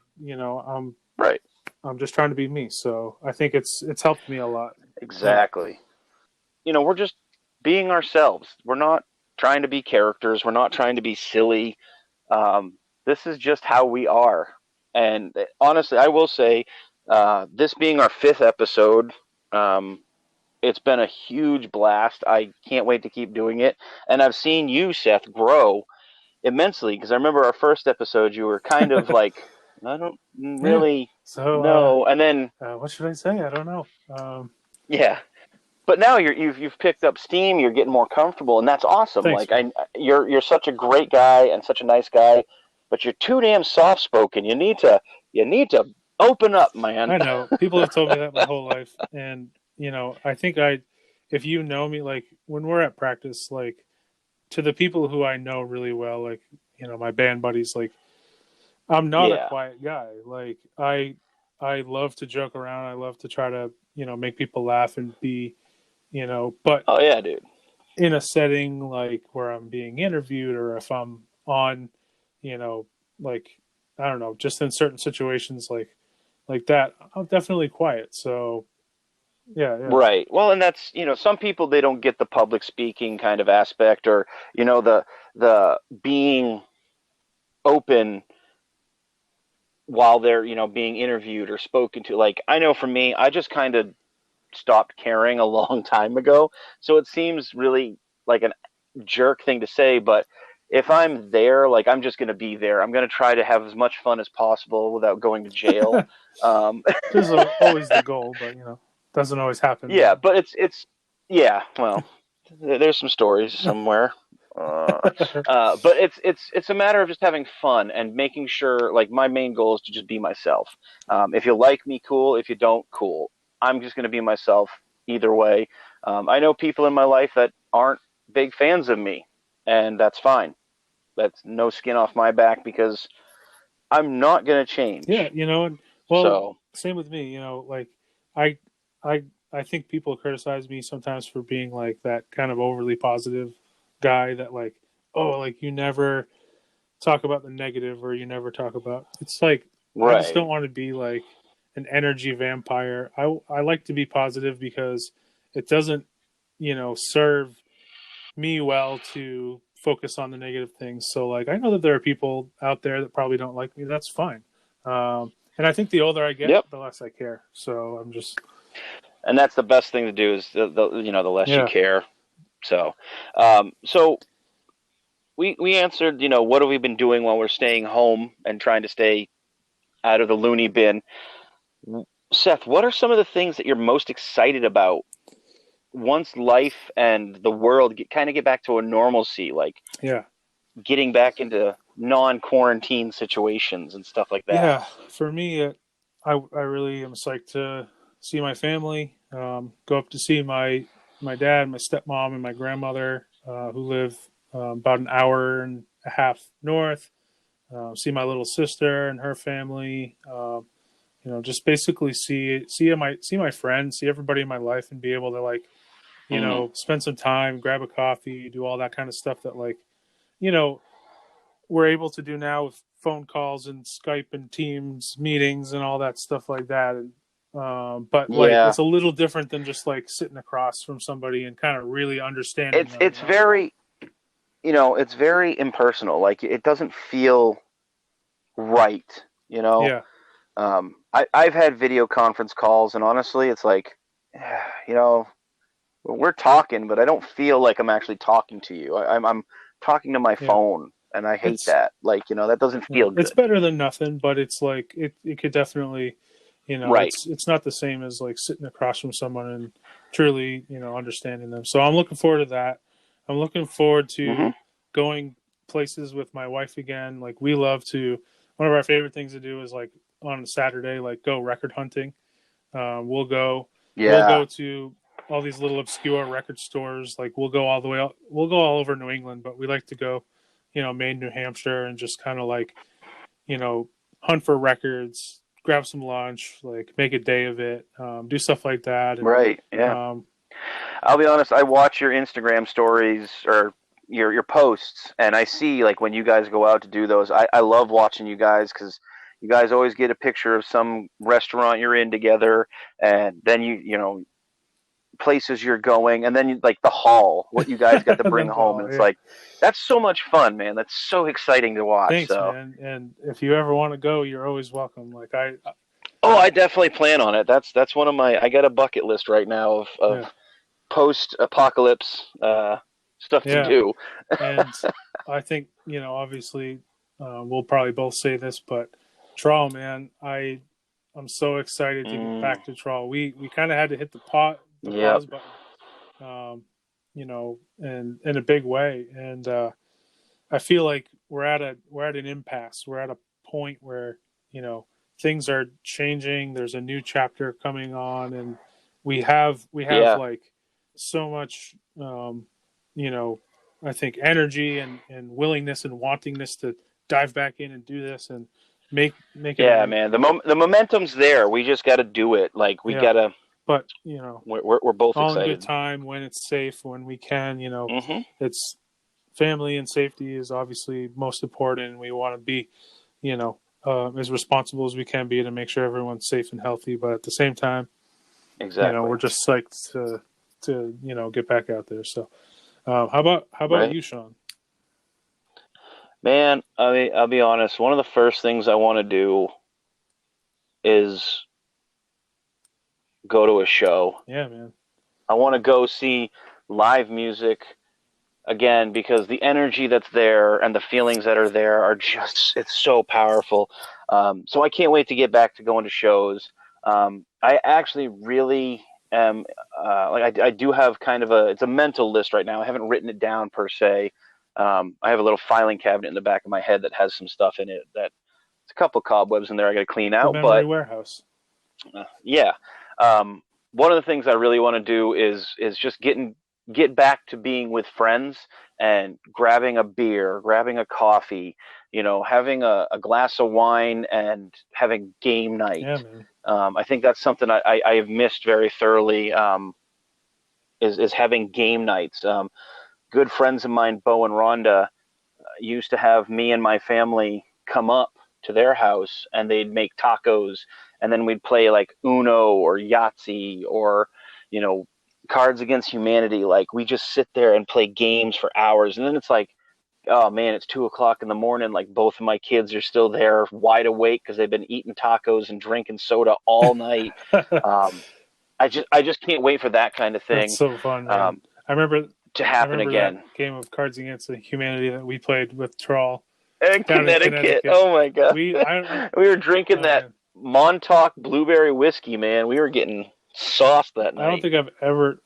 just trying to be me. So I think it's helped me a lot. Exactly. We're just being ourselves. We're not trying to be characters. We're not trying to be silly. This is just how we are. And honestly, I will say, this being our 5th episode, it's been a huge blast. I can't wait to keep doing it. And I've seen you, Seth, grow immensely, because I remember our first episode, you were kind of like, I don't really know. And then what should I say? I don't know. But now you've picked up steam. You're getting more comfortable, and that's awesome. Thanks, you're such a great guy and such a nice guy, but you're too damn soft spoken. You need to open up, man. I know people have told me that my whole life, and I think if you know me, like when we're at practice, like to the people who I know really well, like my band buddies, like I'm not a quiet guy. Like I love to joke around. I love to try to make people laugh and be. But oh yeah, dude. In a setting like where I'm being interviewed, or if I'm on, like I don't know, just in certain situations like that, I'm definitely quiet. So, yeah. Right. Well, and that's some people, they don't get the public speaking kind of aspect, or the being open while they're being interviewed or spoken to. Like I know for me, I just kind of stopped caring a long time ago, so it seems really like a jerk thing to say, but if I'm there, like I'm just going to be there. I'm going to try to have as much fun as possible without going to jail. This is always the goal, but doesn't always happen. Yeah, but it's well, there's some stories somewhere. But it's a matter of just having fun and making sure, like, my main goal is to just be myself. If you like me, cool. If you don't, cool. I'm just going to be myself either way. I know people in my life that aren't big fans of me, and that's fine. That's no skin off my back, because I'm not going to change. Yeah, same with me. Like I think people criticize me sometimes for being like that kind of overly positive guy that like, oh, like you never talk about the negative, or you never talk about. It's like I just don't want to be like an energy vampire. I like to be positive because it doesn't, serve me well to focus on the negative things. So like, I know that there are people out there that probably don't like me. That's fine. And I think the older I get, the less I care. So I'm just. And that's the best thing to do, is the less you care. So, we answered, what have we been doing while we're staying home and trying to stay out of the loony bin. Seth, what are some of the things that you're most excited about once life and the world get back to a normalcy, like getting back into non-quarantine situations and stuff like that? Yeah, for me, I really am psyched to see my family, go up to see my dad, my stepmom, and my grandmother, who live about an hour and a half north. See my little sister and her family. Just basically see my friends, see everybody in my life, and be able to spend some time, grab a coffee, do all that kind of stuff that we're able to do now with phone calls and Skype and Teams meetings and all that stuff like that. And but it's a little different than just sitting across from somebody and kind of really understanding. It's very, it's very impersonal. Like, it doesn't feel right. Yeah. I've had video conference calls, and honestly, it's like, we're talking, but I don't feel like I'm actually talking to you. I'm talking to my phone, and I hate that. That doesn't feel good. It's better than nothing, but it's it could definitely, right. It's not the same as sitting across from someone and truly, understanding them. So I'm looking forward to that. I'm looking forward to going places with my wife again. We love to. One of our favorite things to do is on a Saturday, go record hunting. We'll go to all these little obscure record stores. We'll go all the way out. We'll go all over New England, but we like to go, Maine, New Hampshire, and just kind of hunt for records, grab some lunch, make a day of it, do stuff like that. And, right. Yeah. I'll be honest. I watch your Instagram stories or your posts, and I see when you guys go out to do those. I love watching you guys because you guys always get a picture of some restaurant you're in together, and then you places you're going, and then the haul, what you guys got to bring home, and it's that's so much fun, man. That's so exciting to watch. Thanks, man. And if you ever want to go, you're always welcome. I definitely plan on it. That's one of I got a bucket list right now of post-apocalypse stuff to do. And I think, obviously, we'll probably both say this, but Trawl, man, I'm so excited to get back to Trawl. We kind of had to hit the pause button, and in a big way. And I feel like we're at an impasse. We're at a point where, things are changing. There's a new chapter coming on, and we have so much, I think energy and willingness and wantingness to dive back in and do this and make it. Yeah, man. The momentum's there. We just got to do it. Got to. But we're both all excited. In good time, when it's safe, when we can. It's family and safety is obviously most important. And we want to be, as responsible as we can be to make sure everyone's safe and healthy. But at the same time, exactly, we're just psyched to get back out there. So, how about you, Sean? Man, I'll be honest. One of the first things I want to do is go to a show. Yeah, man. I want to go see live music again, because the energy that's there and the feelings that are there are just, it's so powerful. So I can't wait to get back to going to shows. I actually really am, I do have kind of it's a mental list right now. I haven't written it down per se. I have a little filing cabinet in the back of my head that has some stuff in it that it's a couple cobwebs in there I got to clean out. The memory warehouse. Yeah. One of the things I really want to do is just get back to being with friends and grabbing a beer, grabbing a coffee, having a glass of wine and having game night. Yeah, man. I think that's something I have missed very thoroughly, is having game nights. Good friends of mine, Bo and Rhonda, used to have me and my family come up to their house, and they'd make tacos, and then we'd play Uno or Yahtzee or, Cards Against Humanity. We just sit there and play games for hours, and then it's oh man, it's 2:00 in the morning. Both of my kids are still there, wide awake because they've been eating tacos and drinking soda all night. I just can't wait for that kind of thing. That's so fun, man. I remember to I happen remember again. that game of Cards Against Humanity that we played with Trawl. In down in Connecticut. Oh my god. We were drinking that man. Montauk blueberry whiskey, man. We were getting sauced that night. I don't think I've ever.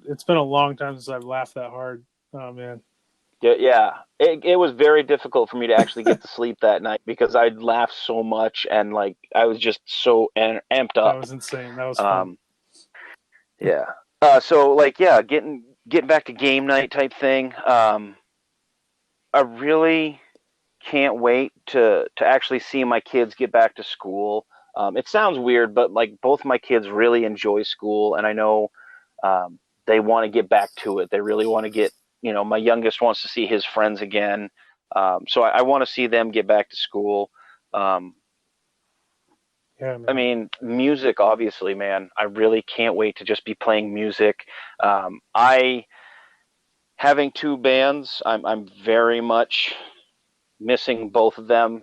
It's been a long time since I've laughed that hard. Oh man. Yeah. It was very difficult for me to actually get to sleep that night because I'd laughed so much and like I was just so amped up. That was insane. That was fun. Yeah. So like getting back to game night type thing. I really can't wait to actually see my kids get back to school. It sounds weird, but like both my kids really enjoy school, and I know they want to get back to it. They really want to get, my youngest wants to see his friends again. So I want to see them get back to school. Yeah, man. I mean, music, obviously, man. I really can't wait to just be playing music. Having two bands, I'm very much missing both of them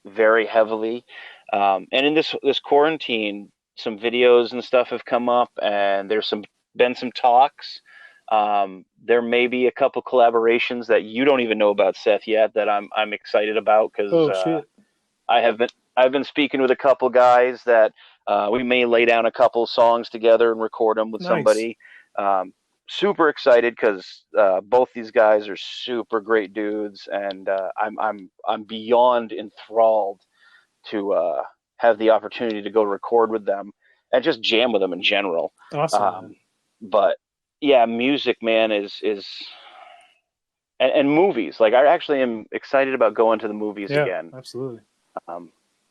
very heavily. And in this quarantine, some videos and stuff have come up, and there's been some talks. There may be a couple collaborations that you don't even know about, Seth, yet that I'm excited about because I've been speaking with a couple guys that we may lay down a couple songs together and record them with somebody. Super excited because both these guys are super great dudes, and I'm beyond enthralled to have the opportunity to go record with them and just jam with them in general. Awesome. But yeah, music, man, is and movies. Like I actually am excited about going to the movies again. Absolutely.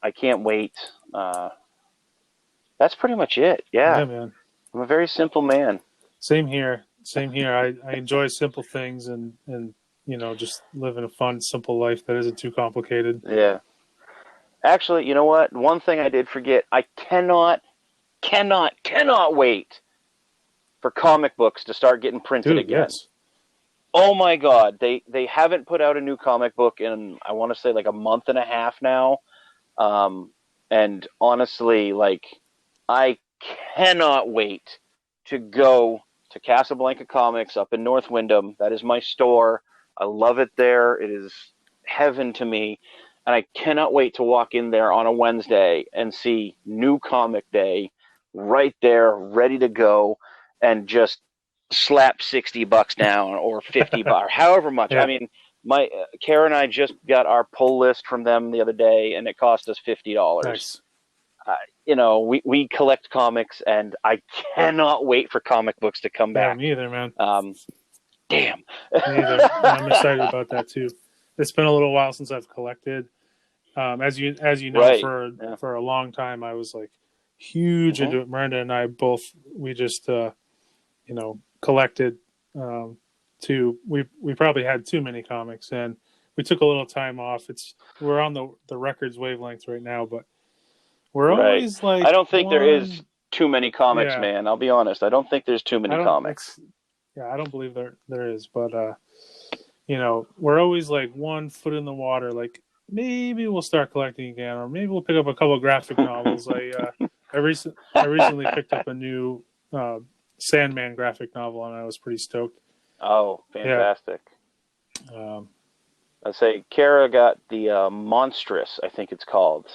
I can't wait. That's pretty much it. Yeah, man. I'm a very simple man. Same here. I enjoy simple things and just living a fun, simple life that isn't too complicated. Yeah. Actually, you know what? One thing I did forget. I cannot wait for comic books to start getting printed again. Yes. Oh my God. They haven't put out a new comic book in, I want to say, like a month and a half now. And honestly, like, I cannot wait to go to Casablanca Comics up in North Windham. That is my store. I love it there. It is heaven to me. And I cannot wait to walk in there on a Wednesday and see New Comic Day right there, ready to go, and just slap $60 down or $50 or however much. Yeah. I mean, Kara and I just got our pull list from them the other day, and it cost us $50. Nice. We collect comics, and I cannot wait for comic books to come back. Yeah, me either, man. Damn. Me either. I'm excited about that too. It's been a little while since I've collected. As you know, Right. for a long time, I was like huge into it. Miranda and I both, we just collected. We probably had too many comics, and we took a little time off. We're on the records wavelength right now, but we're always like, I don't think there is too many comics, Yeah. man. I'll be honest. I don't think there's too many comics. I don't believe there is, but we're always like 1 foot in the water. Like maybe we'll start collecting again, or maybe we'll pick up a couple of graphic novels. I recently picked up a new Sandman graphic novel, and I was pretty stoked. Oh, fantastic! Yeah. I'd say Kara got the Monstrous, I think it's called,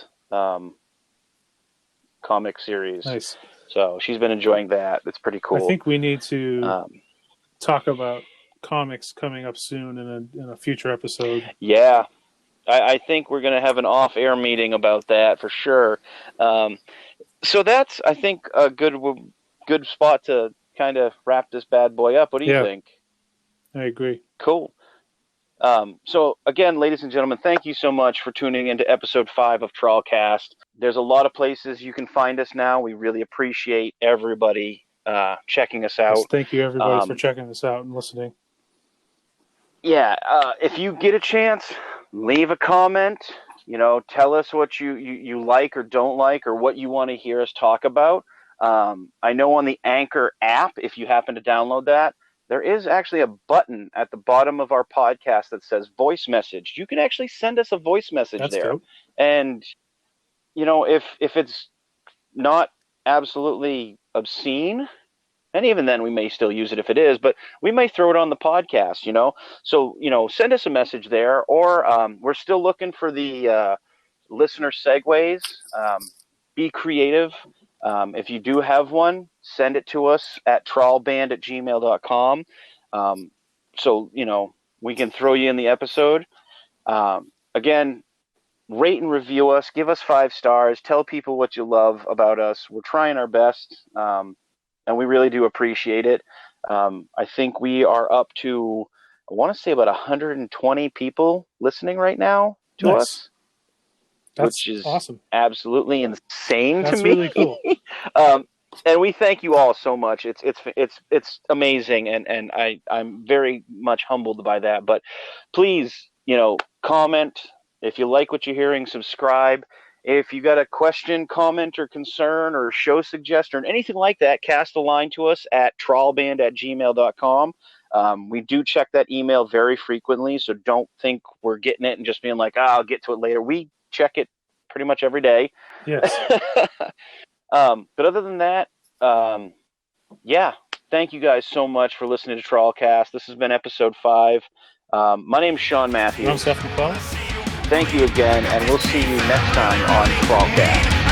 comic series. Nice. So she's been enjoying that. It's pretty cool. I think we need to talk about comics coming up soon in a future episode. Yeah. I think we're going to have an off-air meeting about that for sure. So that's, I think, a good spot to kind of wrap this bad boy up. What do you think? I agree. Cool. So again, ladies and gentlemen, thank you so much for tuning into episode 5 of TrawlCast. There's a lot of places you can find us now. We really appreciate everybody checking us out. Yes, thank you, everybody, for checking us out and listening. Yeah, if you get a chance, leave a comment. Tell us what you like or don't like, or what you want to hear us talk about. I know on the Anchor app, if you happen to download that, there is actually a button at the bottom of our podcast that says voice message. You can actually send us a voice message. That's there. Dope. And, if it's not absolutely obscene, And even then, we may still use it if it is, but we may throw it on the podcast, So, send us a message there, or we're still looking for the listener segues. Be creative. If you do have one, send it to us at trawlband@gmail.com. So, we can throw you in the episode. Again, rate and review us. Give us 5 stars. Tell people what you love about us. We're trying our best. And we really do appreciate it. I think we are up to, I want to say about 120 people listening right now to us, which is awesome. Absolutely insane to me. That's really cool. And we thank you all so much. It's amazing, and I'm very much humbled by that. But please, comment if you like what you're hearing. Subscribe. If you got a question, comment, or concern, or show suggestion, or anything like that, cast a line to us at trawlband@gmail.com. We do check that email very frequently, so don't think we're getting it and just being like, I'll get to it later. We check it pretty much every day. Yes. But other than that, thank you guys so much for listening to TrawlCast. This has been episode 5. My name's Sean Matthews. I'm Seth McClellan. Thank you again, and we'll see you next time on TrawlCast.